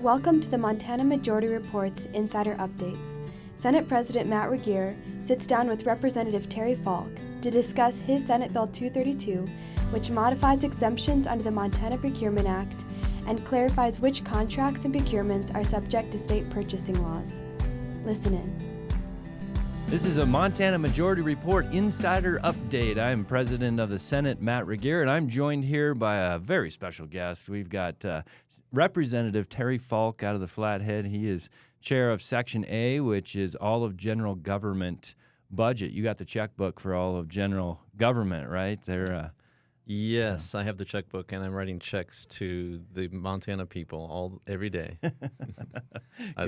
Welcome to the Montana Majority Report's Insider Updates. Senate President Matt Regier sits down with Representative Terry Falk to discuss his Senate Bill 232, which modifies exemptions under the Montana Procurement Act and clarifies which contracts and procurements are subject to state purchasing laws. Listen in. This is a Montana Majority Report Insider Update. I'm President of the Senate, Matt Regier, and I'm joined here by a very special guest. We've got Representative Terry Falk out of the Flathead. He is chair of Section A, which is all of general government budget. You got the checkbook for all of general government, right? Yes, I have the checkbook, and I'm writing checks to the Montana people every day. I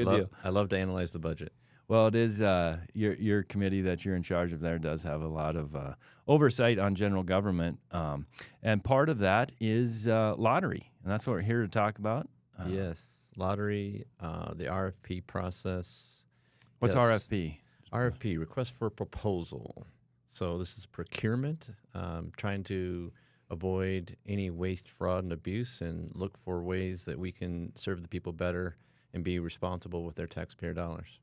love to analyze the budget. Well, it is your committee that you're in charge of there does have a lot of oversight on general government, and part of that is lottery, and that's what we're here to talk about. Yes, lottery, the RFP process. What's yes. RFP? RFP, request for proposal. So this is procurement, trying to avoid any waste, fraud, and abuse, and look for ways that we can serve the people better and be responsible with their taxpayer dollars.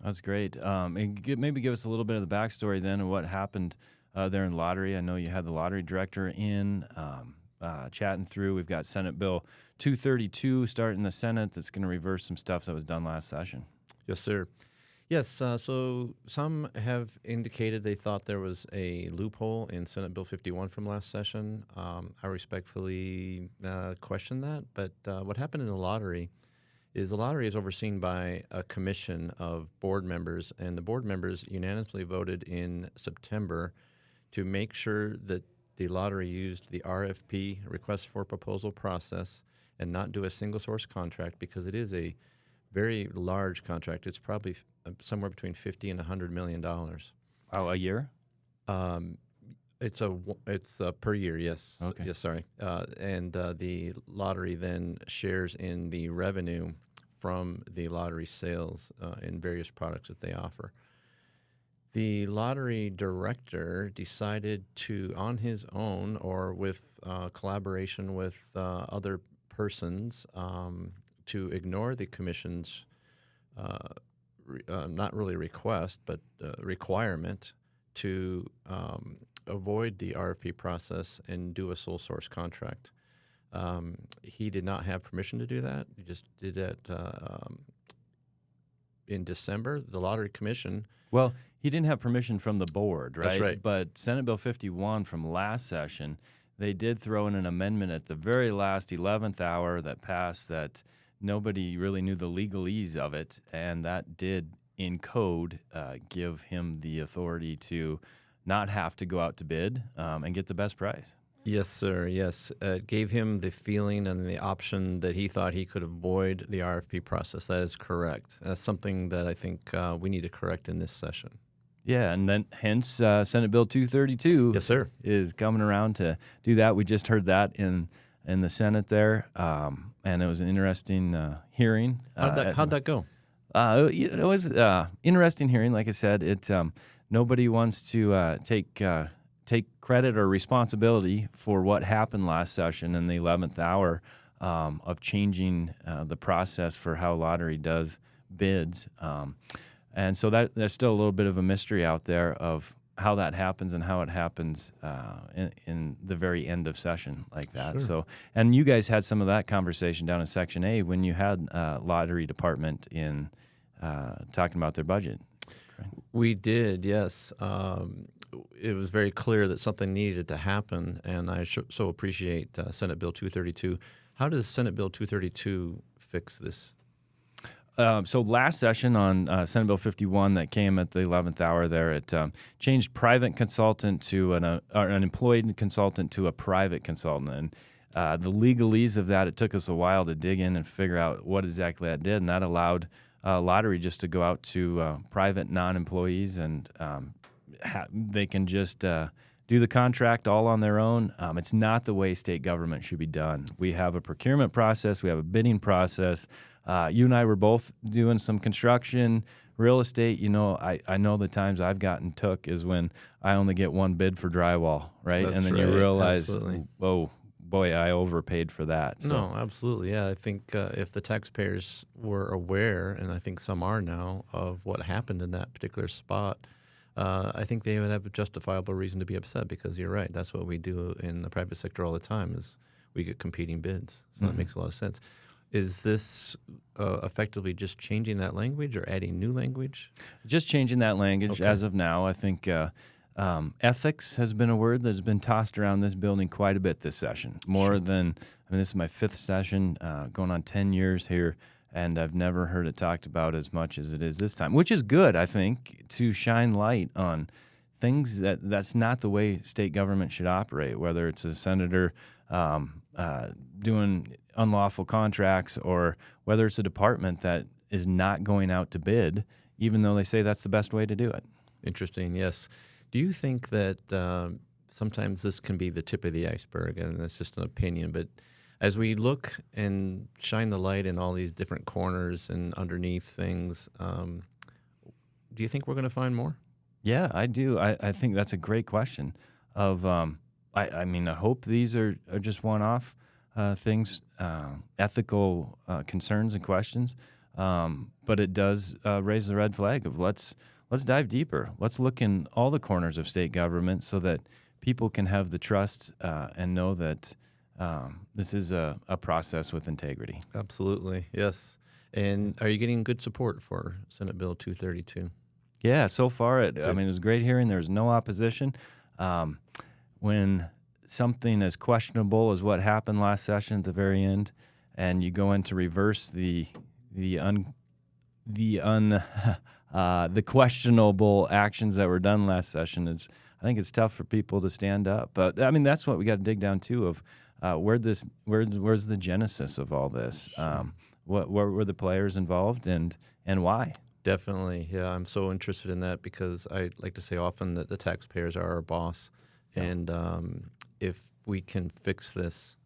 That's great. And maybe give us a little bit of the backstory then of what happened there in lottery. I know you had the lottery director in chatting through. We've got Senate Bill 232 starting the Senate that's going to reverse some stuff that was done last session. Yes, sir. Yes, so some have indicated they thought there was a loophole in Senate Bill 51 from last session. I respectfully question that, but what happened in the lottery is overseen by a commission of board members, and the board members unanimously voted in September to make sure that the lottery used the RFP, request for proposal process, and not do a single source contract because it is a very large contract. It's probably somewhere between $50 and $100 million. Oh, a year? It's per year, yes. Okay. Yes, sorry. And the lottery then shares in the revenue from the lottery sales in various products that they offer. The lottery director decided to, on his own or with collaboration with other persons, to ignore the commission's not really request, but requirement to avoid the RFP process and do a sole source contract. He did not have permission to do that. He just did that in December. The Lottery Commission. Well, he didn't have permission from the board, right? That's right. But Senate Bill 51 from last session, they did throw in an amendment at the very last 11th hour that passed that nobody really knew the legalese of it, and that did, in code, give him the authority to not have to go out to bid and get the best price. Yes, sir. Yes. It gave him the feeling and the option that he thought he could avoid the RFP process. That is correct. That's something that I think we need to correct in this session. Yeah, and then hence Senate Bill 232 yes, sir. is coming around to do that. We just heard that in the Senate there, and it was an interesting hearing. How'd that go? It was interesting hearing. Like I said, nobody wants to take credit or responsibility for what happened last session in the 11th hour of changing the process for how lottery does bids. And so there's still a little bit of a mystery out there of how that happens and how it happens in the very end of session like that. Sure. So, and you guys had some of that conversation down in Section A when you had lottery department in talking about their budget. Correct? We did, yes. It was very clear that something needed to happen, and I so appreciate Senate Bill 232. How does Senate Bill 232 fix this? So last session on Senate Bill 51 that came at the 11th hour there, it changed private consultant to an employed consultant to a private consultant. And the legalese of that, it took us a while to dig in and figure out what exactly that did, and that allowed lottery just to go out to private non-employees, and they can just do the contract all on their own. It's not the way state government should be done. We have a procurement process. We have a bidding process. You and I were both doing some construction, real estate. I know the times I've gotten took is when I only get one bid for drywall, right? That's and then right. you realize, Absolutely. whoa, boy, I overpaid for that. So. No, absolutely. Yeah, I think if the taxpayers were aware, and I think some are now, of what happened in that particular spot, I think they would have a justifiable reason to be upset, because you're right. That's what we do in the private sector all the time is we get competing bids. So that makes a lot of sense. Is this effectively just changing that language or adding new language? Just changing that language as of now. I think ethics has been a word that has been tossed around this building quite a bit this session. More than, this is my 5th session, going on 10 years here, and I've never heard it talked about as much as it is this time, which is good, I think, to shine light on things that's not the way state government should operate, whether it's a senator doing unlawful contracts or whether it's a department that is not going out to bid, even though they say that's the best way to do it. Interesting, yes. Do you think that sometimes this can be the tip of the iceberg, and that's just an opinion, but as we look and shine the light in all these different corners and underneath things, do you think we're going to find more? Yeah, I do. I think that's a great question. I hope these are just one-off things, ethical concerns and questions, but it does raise the red flag of let's dive deeper. Let's look in all the corners of state government so that people can have the trust and know that this is a process with integrity. Absolutely, yes. And are you getting good support for Senate Bill 232? Yeah, so far, it was great hearing. There was no opposition. When something as questionable as what happened last session at the very end, and you go in to reverse the questionable actions that were done last session, I think it's tough for people to stand up. But that's what we got to dig down too of where's the genesis of all this? What were the players involved and why? Definitely, yeah. I'm so interested in that because I like to say often that the taxpayers are our boss, and if we can fix this,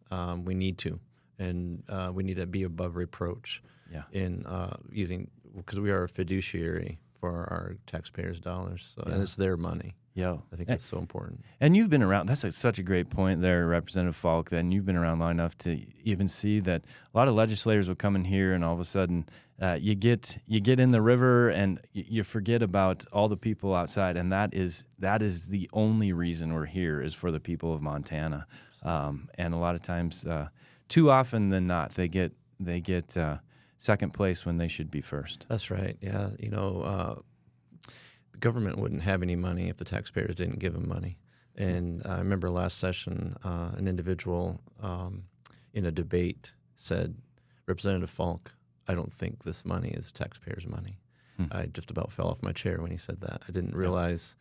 we need to, and we need to be above reproach. Yeah. In using, because we are a fiduciary for our taxpayers' dollars, and it's their money. Yeah, I think that's so important. And you've been around. That's such a great point there, Representative Falk. And you've been around long enough to even see that a lot of legislators will come in here, and all of a sudden, you get in the river, and you forget about all the people outside. And that is the only reason we're here is for the people of Montana. And a lot of times, too often than not, they get second place when they should be first. That's right. Yeah, the government wouldn't have any money if the taxpayers didn't give them money. And I remember last session, an individual in a debate said, Representative Falk, I don't think this money is taxpayers' money. I just about fell off my chair when he said that. I didn't realize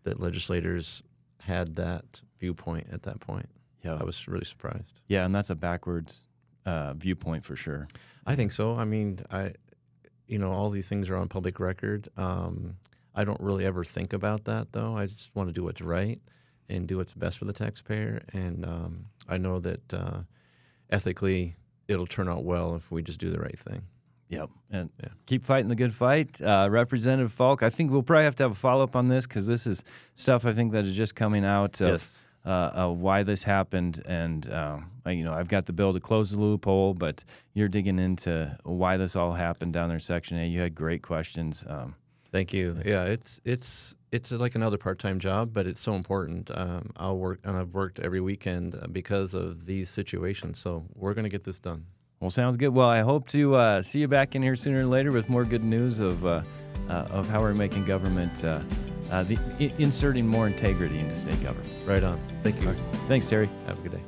that legislators had that viewpoint at that point. Yeah. I was really surprised. Yeah, and that's a backwards viewpoint for sure. I think so. All these things are on public record. I don't really ever think about that, though. I just want to do what's right and do what's best for the taxpayer. And I know that ethically it'll turn out well if we just do the right thing. Yep. And keep fighting the good fight. Representative Falk, I think we'll probably have to have a follow-up on this because this is stuff I think that is just coming out of why this happened. And, I've got the bill to close the loophole, but you're digging into why this all happened down there in Section 8. You had great questions. Thank you. Yeah, it's like another part-time job, but it's so important. I've worked every weekend because of these situations, so we're going to get this done. Well, sounds good. Well, I hope to see you back in here sooner or later with more good news of how we're making government, inserting more integrity into state government. Right on. Thank you. Right. Thanks, Terry. Have a good day.